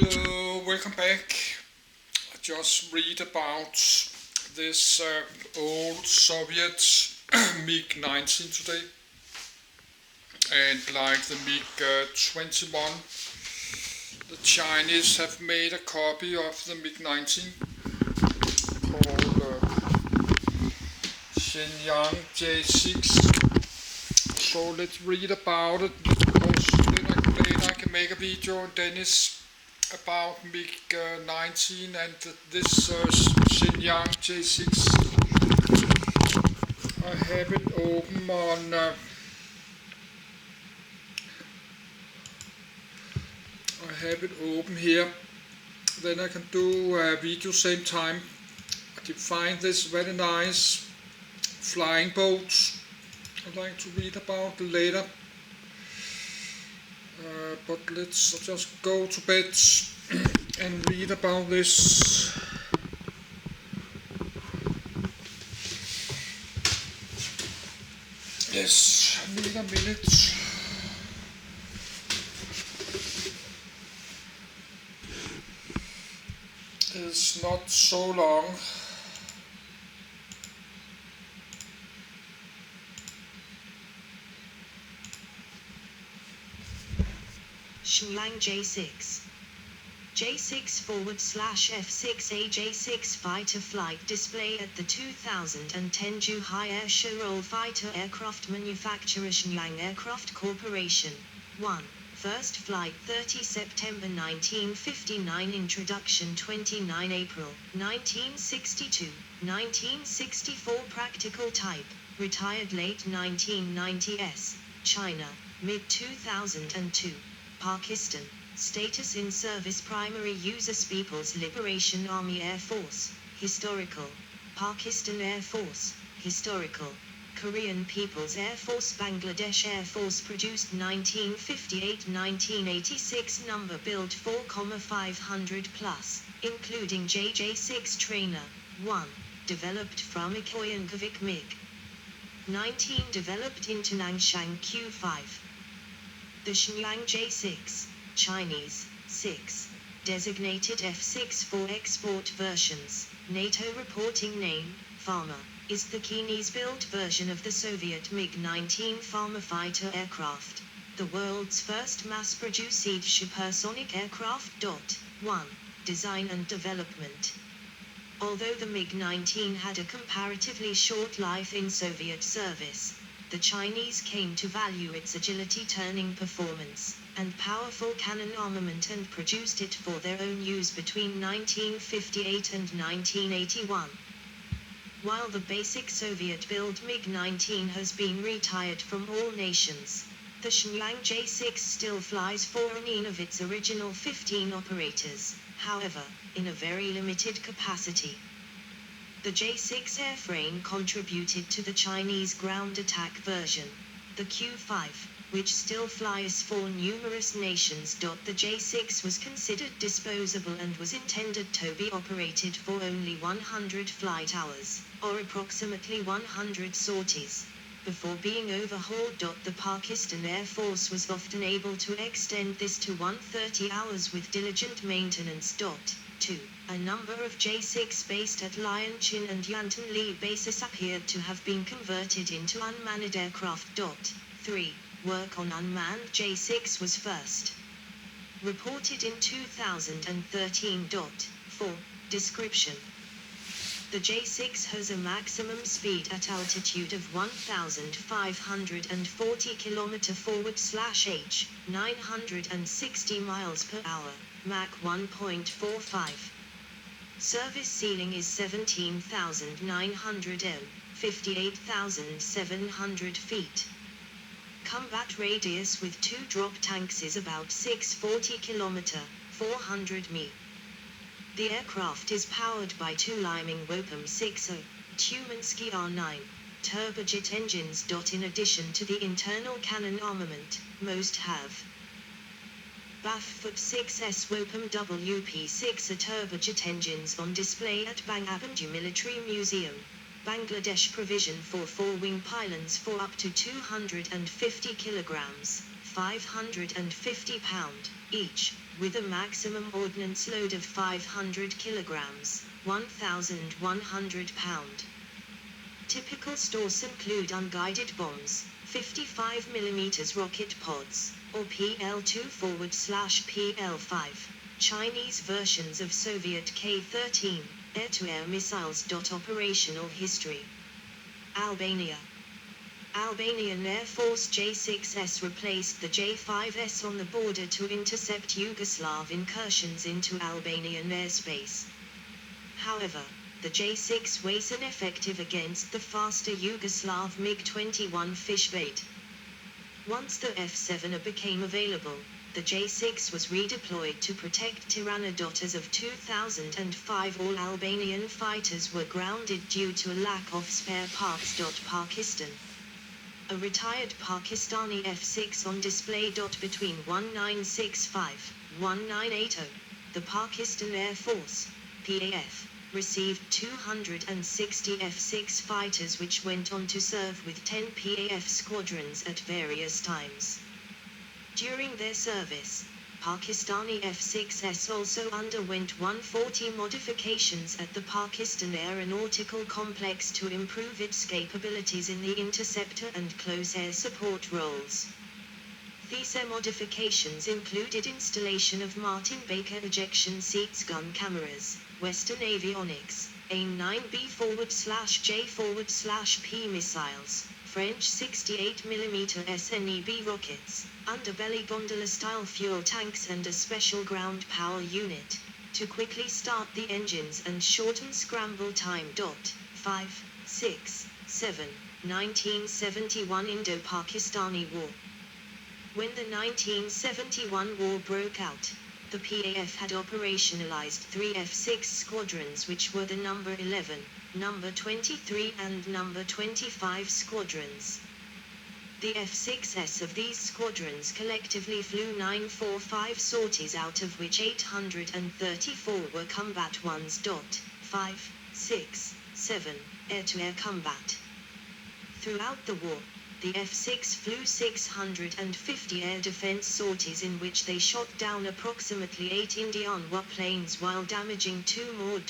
Hello, welcome back. I just read about this old Soviet MiG-19 today, and like the MiG-21, the Chinese have made a copy of the MiG-19 called Shenyang J-6. So let's read about it, because later I can make a video, Dennis, about MiG-19 and this Shenyang J6. I have it open on here. Then I can do a video same time. I can find this very nice flying boat. I'd like to read about later. But let's just go to bed and read about this. Yes, I need a minute. It's not so long. Shenyang J-6. J6/F6A J6 fighter flight display at the 2010 Zhuhai Air Show. Roll fighter aircraft manufacturer Shenyang Aircraft Corporation. 1. First flight 30 September 1959. Introduction 29 April 1962. 1964 Practical type. Retired late 1990s. China. Mid-2002. Pakistan. Status in service. Primary users People's Liberation Army Air Force. Historical. Pakistan Air Force. Historical. Korean People's Air Force. Bangladesh Air Force. Produced 1958-1986. Number build 4,500 plus, including J-6 trainer. 1. Developed from Ikoyankovic MiG. 19. Developed into Nanshan Q5. The Shenyang J6, Chinese, 6. Designated F6 for export versions. NATO reporting name, Farmer, is the Chinese-built version of the Soviet MiG-19 Farmer fighter aircraft, the world's first mass-produced supersonic aircraft. 1. Design and development. Although the MiG-19 had a comparatively short life in Soviet service, the Chinese came to value its agility, turning performance, and powerful cannon armament, and produced it for their own use between 1958 and 1981. While the basic Soviet-built MiG-19 has been retired from all nations, the Shenyang J6 still flies for any of its original 15 operators, however, in a very limited capacity. The J6 airframe contributed to the Chinese ground attack version, the Q5, which still flies for numerous nations. The J6 was considered disposable and was intended to be operated for only 100 flight hours, or approximately 100 sorties, before being overhauled. The Pakistan Air Force was often able to extend this to 130 hours with diligent maintenance. 2. A number of J6 based at Lianchin and Yantan Li bases appeared to have been converted into unmanned aircraft. 3. Work on unmanned J6 was first reported in 2013. 4. Description. The J6 has a maximum speed at altitude of 1,540 km/h, 960 miles per hour, Mach 1.45. Service ceiling is 17,900 m, 58,700 feet. Combat radius with 2 drop tanks is about 640 km, 400 mi. The aircraft is powered by 2 Liming Wopom 60, Tumansky R9, turbojet engines. In addition to the internal cannon armament, most have Baffoot 6S Wopom WP6 turbojet engines on display at Bangabandhu Military Museum. Bangladesh provision for 4-wing pylons for up to 250 kilograms, 550 pound each, with a maximum ordnance load of 500 kilograms, 1,100 pound. Typical stores include unguided bombs, 55mm rocket pods, or PL-2/PL-5, Chinese versions of Soviet K-13, air-to-air missiles. Operational history. Albania. Albanian Air Force J-6s replaced the J-5s on the border to intercept Yugoslav incursions into Albanian airspace. However, the J-6 was ineffective against the faster Yugoslav MiG-21 fishbait. Once the F-7 became available, the J-6 was redeployed to protect Tirana. As of 2005, all Albanian fighters were grounded due to a lack of spare parts. Pakistan. A retired Pakistani F-6 on display. Between 1965-1980, the Pakistan Air Force, PAF, received 260 F-6 fighters which went on to serve with 10 PAF squadrons at various times. During their service, Pakistani F-6s also underwent 140 modifications at the Pakistan Aeronautical Complex to improve its capabilities in the interceptor and close air support roles. These modifications included installation of Martin Baker ejection seats, gun cameras, Western avionics, AIM-9B/J/P missiles, French 68mm SNEB rockets, underbelly gondola-style fuel tanks and a special ground power unit, to quickly start the engines and shorten scramble time. 5, 6, 7, 1971 Indo-Pakistani War. When the 1971 war broke out, the PAF had operationalized 3 F-6 squadrons which were the number 11, number 23 and number 25 squadrons. The F-6s of these squadrons collectively flew 945 sorties, out of which 834 were combat ones. 5, 6, 7, air-to-air combat. Throughout the war, the F-6 flew 650 air defense sorties in which they shot down approximately 8 Indian warplanes while damaging 2 more.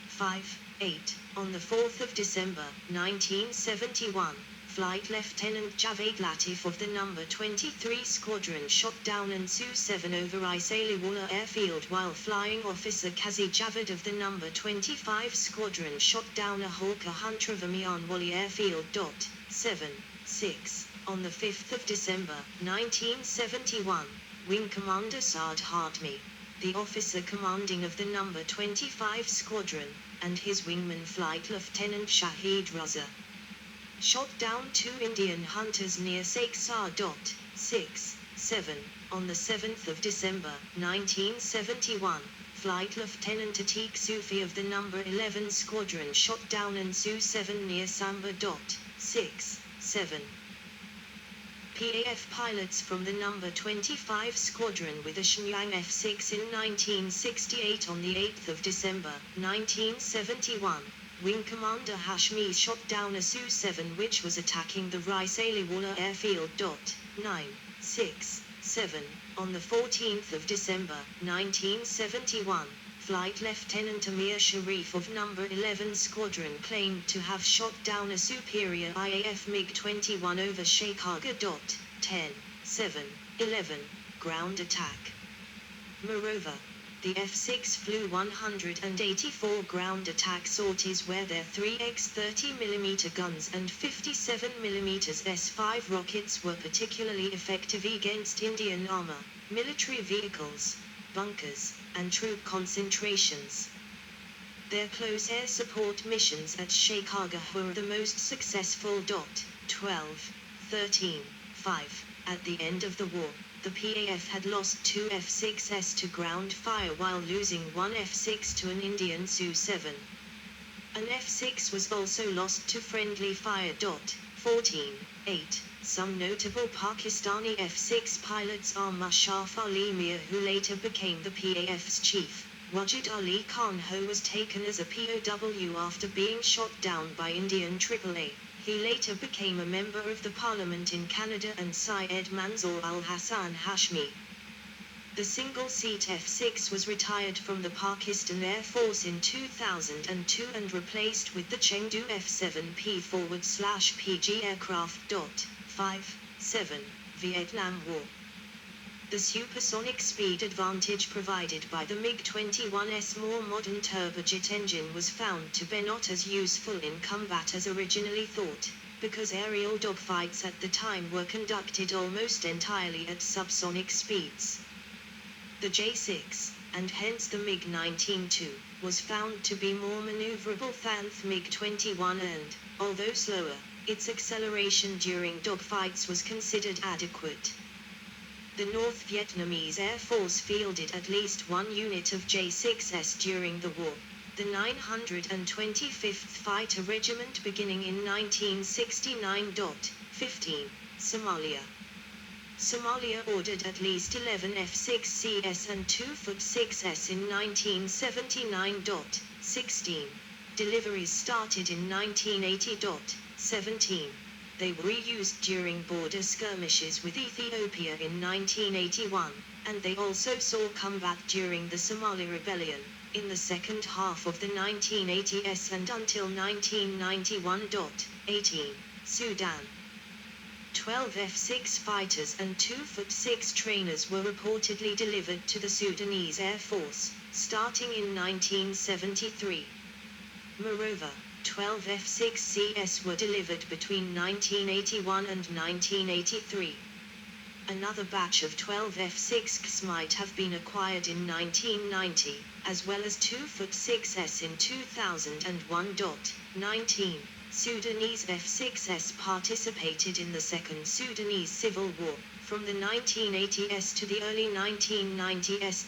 5, 8. On the 4th of December, 1971, Flight Lieutenant Javed Latif of the number 23 Squadron shot down an Su-7 over Isaliwala airfield, while Flying Officer Qazi Javed of the number 25 Squadron shot down a Hawker Hunter over Mianwali airfield. 7, 6. On the 5th of December, 1971, Wing Commander Saad Hatmi, the officer commanding of the number 25 Squadron, and his wingman Flight Lieutenant Shahid Raza, shot down 2 Indian hunters near Saksar. 6, 7. On the 7th of December, 1971, Flight Lieutenant Atiq Sufi of the number 11 Squadron shot down an Su-7 near Samba. 6, 7. PAF pilots from the number 25 Squadron with a Shenyang F-6 in 1968. On the 8th of December, 1971, Wing Commander Hashmi shot down a Su-7 which was attacking the Risaliwala airfield. 9, 6, 7. On the 14th of December, 1971, Flight Lieutenant Amir Sharif of number 11 Squadron claimed to have shot down a superior IAF MiG-21 over Shenyang. 10, 7, 11. Ground attack. Moreover, the F-6 flew 184 ground attack sorties where their 3x 30mm guns and 57mm S-5 rockets were particularly effective against Indian armor, military vehicles, bunkers, and troop concentrations. Their close air support missions at Shenyang were the most successful. 12, 13, 5. At the end of the war, the PAF had lost 2 F-6s to ground fire while losing 1 F-6 to an Indian Su-7. An F-6 was also lost to friendly fire. 14, 8. Some notable Pakistani F-6 pilots are Musharraf Ali Mir, who later became the PAF's chief. Wajid Ali Khan, who was taken as a POW after being shot down by Indian AAA. He later became a member of the parliament in Canada and Syed Mansour al-Hassan Hashmi. The single-seat F-6 was retired from the Pakistan Air Force in 2002 and replaced with the Chengdu F-7P /PG aircraft. 5.7 Vietnam War. The supersonic speed advantage provided by the MiG-21's more modern turbojet engine was found to be not as useful in combat as originally thought, because aerial dogfights at the time were conducted almost entirely at subsonic speeds. The J-6, and hence the MiG-19 was found to be more maneuverable than the MiG-21 and, although slower, its acceleration during dogfights was considered adequate. The North Vietnamese Air Force fielded at least one unit of J-6s during the war, the 925th Fighter Regiment beginning in 1969. 15. Somalia. Somalia ordered at least 11 F-6Cs and 2 F-6s in 1979. 16. Deliveries started in 1980. 17. They were reused during border skirmishes with Ethiopia in 1981, and they also saw combat during the Somali Rebellion, in the second half of the 1980s and until 1991. 18. Sudan. 12 F-6 fighters and 2 F-6 trainers were reportedly delivered to the Sudanese Air Force, starting in 1973. Moreover, 12 F-6Cs were delivered between 1981 and 1983. Another batch of 12 F-6s might have been acquired in 1990, as well as 2 F-6s in 2001. 19. Sudanese F-6s participated in the Second Sudanese Civil War, from the 1980s to the early 1990s.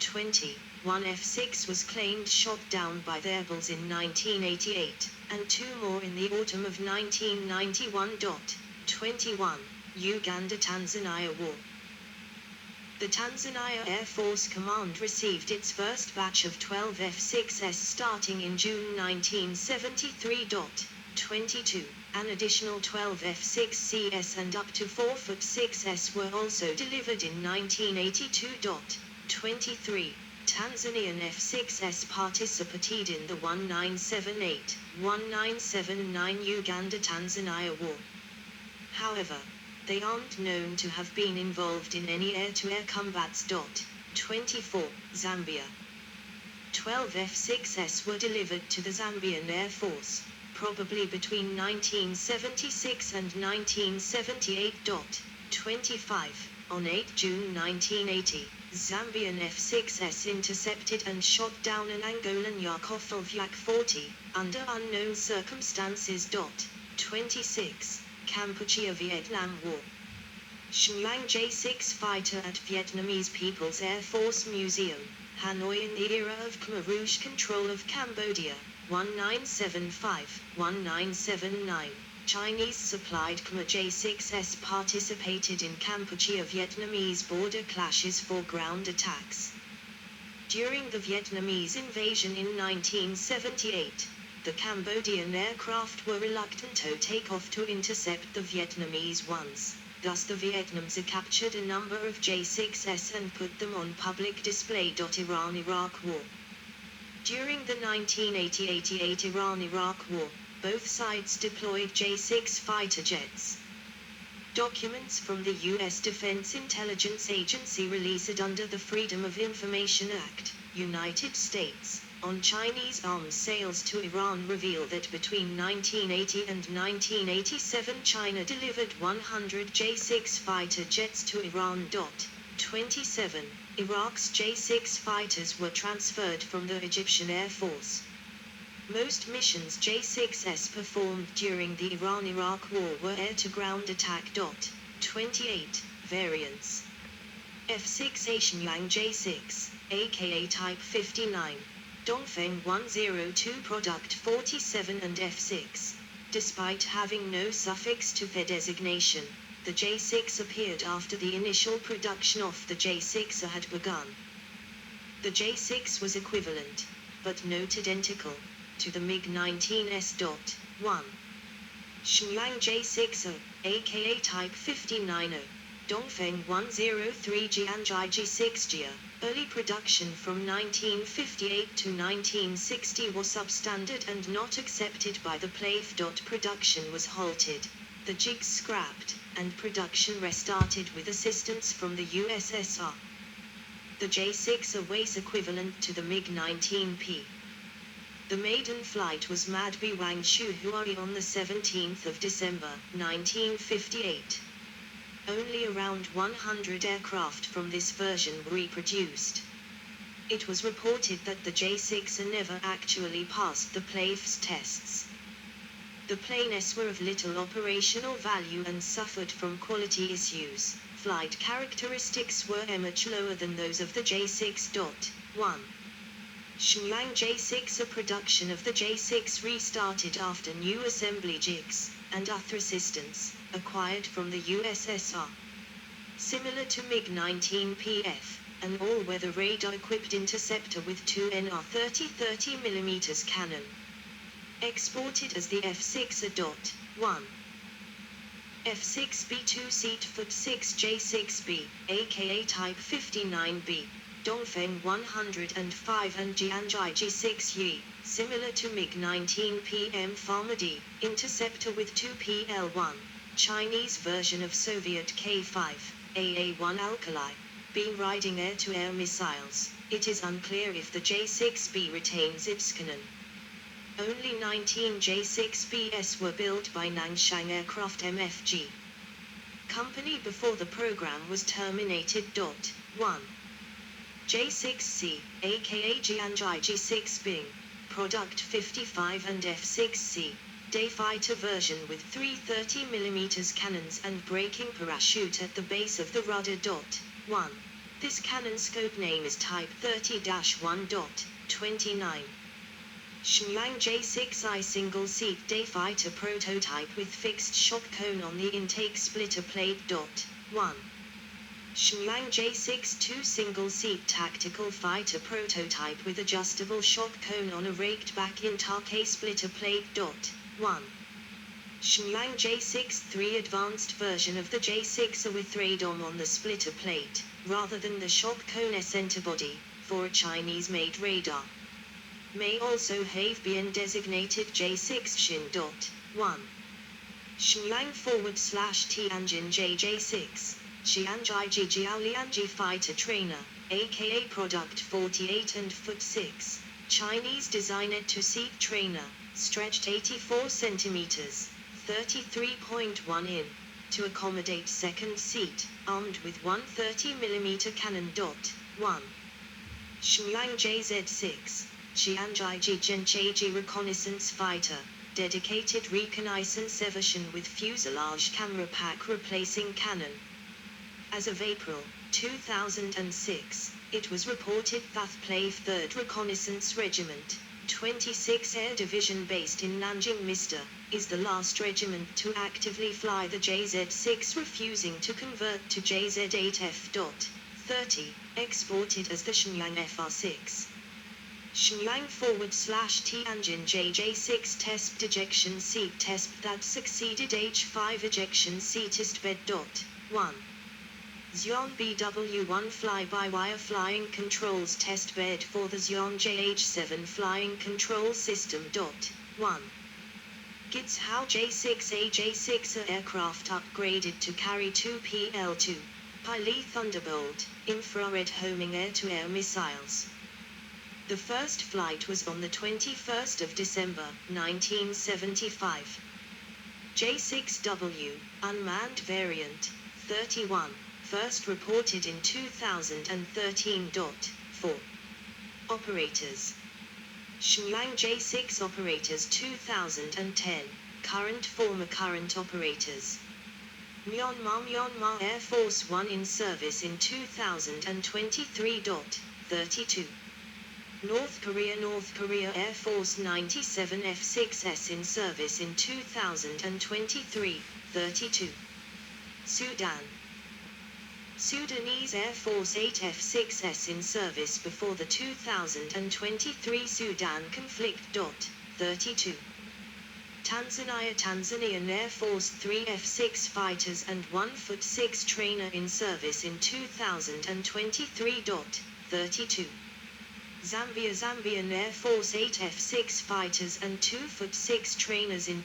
20. One F-6 was claimed shot down by the rebels in 1988, and 2 more in the autumn of 1991. 21. Uganda-Tanzania War. The Tanzania Air Force Command received its first batch of 12 F-6s starting in June 1973. 22. An additional 12 F-6Cs and up to 4 F-6s were also delivered in 1982. 23. Tanzanian F-6s participated in the 1978-1979 Uganda-Tanzania War. However, they aren't known to have been involved in any air-to-air combats. 24. Zambia. 12 F-6s were delivered to the Zambian Air Force, probably between 1976 and 1978. 25. On 8 June 1980, Zambian F-6s intercepted and shot down an Angolan Yakof Yak 40, under unknown circumstances. 26. Cambodia-Vietnam War. Shenyang J-6 fighter at Vietnamese People's Air Force Museum, Hanoi in the era of Khmer Rouge control of Cambodia, 1975-1979. Chinese supplied Khmer J-6s participated in Kampuchea-Vietnamese border clashes for ground attacks. During the Vietnamese invasion in 1978, the Cambodian aircraft were reluctant to take off to intercept the Vietnamese ones. Thus the Vietnams captured a number of J-6s and put them on public display. Iran-Iraq War. During the 1980-88 Iran-Iraq War, both sides deployed J-6 fighter jets. Documents from the U.S. Defense Intelligence Agency released under the Freedom of Information Act, United States, on Chinese arms sales to Iran reveal that between 1980 and 1987 China delivered 100 J-6 fighter jets to Iran. 27. Iraq's J-6 fighters were transferred from the Egyptian Air Force. Most missions J-6s performed during the Iran-Iraq War were air-to-ground attack. 28. Variants. F-6A Shenyang J-6, aka Type 59. Dongfeng 102 Product 47 and F-6. Despite having no suffix to their designation, the J-6 appeared after the initial production of the J-6 had begun. The J-6 was equivalent, but not identical, to the MiG-19s. 1. Shenyang J60, aka Type 590. Dongfeng 103 Jianzhai G6 early production from 1958 to 1960 was substandard and not accepted by the PLAF. Production was halted, the jigs scrapped, and production restarted with assistance from the USSR. The J6 weighs equivalent to the MiG-19P. The maiden flight was Madbi Wangshu Huari on the 17th of December, 1958. Only around 100 aircraft from this version were reproduced. It was reported that the J6 never actually passed the PLAF's tests. The planes were of little operational value and suffered from quality issues. Flight characteristics were much lower than those of the J6.1. Shenyang J6 production of the J6 restarted after new assembly jigs and other assistance acquired from the USSR. Similar to MiG-19PF, an all-weather radar-equipped interceptor with two NR-30 30mm cannon. Exported as the F6.1. F6B 2-seat Foot 6 J6B, aka Type 59B. Dongfeng 105 and Jianzhai G6 similar to MiG-19 PM Farmadi, interceptor with 2 PL-1, Chinese version of Soviet K-5, AA-1 Alkali, beam riding air-to-air missiles. It is unclear if the J6B retains its cannon. Only 19 J6Bs were built by Nanshan Aircraft MFG Company before the program was terminated. 1. J6C, aka Jianzhai G6 Product 55 and F6C, day fighter version with 3 30mm cannons and braking parachute at the base of the rudder. 1. This cannon scope name is Type 30-1.29. Shenyang J6I single-seat day fighter prototype with fixed shock cone on the intake splitter plate. 1. Shenyang J6-2 single-seat tactical fighter prototype with adjustable shock cone on a raked-back intake splitter plate. 1. Shenyang J6-3 advanced version of the J6 with radom on the splitter plate, rather than the shock cone center body, for a Chinese-made radar. May also have been designated J6 Shin. 1. Shenyang /Tianjin JJ6. Xianzhai Jiaolianji fighter trainer, aka Product 48 and Foot 6, Chinese designed two-seat trainer, stretched 84 cm, 33.1 in, to accommodate second seat, armed with one 30mm cannon. 1. Shenyang JZ6, Xianzhai Jianzhai reconnaissance fighter, dedicated reconnaissance version with fuselage camera pack replacing cannon. As of April 2006, it was reported that PLAF 3rd Reconnaissance Regiment, 26 Air Division based in Nanjing Mr., is the last regiment to actively fly the JZ6, refusing to convert to JZ8F.30, exported as the Shenyang FR6. Shenyang /Tianjin JJ6 test ejection seat test that succeeded H5 ejection seat testbed. 1. Xi'an BW1 fly-by-wire flying controls testbed for the Xi'an JH7 flying control system. 1. Gitshao J6A J6 aircraft upgraded to carry 2 PL-2 Pili Thunderbolt infrared homing air-to-air missiles. The first flight was on the 21st of December, 1975. J6W, unmanned variant, 31. First reported in 2013. 4. Operators. Shenyang J6 operators 2010. Former current operators. Myanmar Air Force 1 in service in 2023. 32. North Korea Air Force 97 F6S in service in 2023. 32. Sudanese Air Force 8 F6S in service before the 2023 Sudan conflict. 32. Tanzanian Air Force 3 F-6 fighters and 1 Foot-6 trainer in service in 2023.32. Zambian Air Force 8 F-6 fighters and 2 Foot-6 trainers in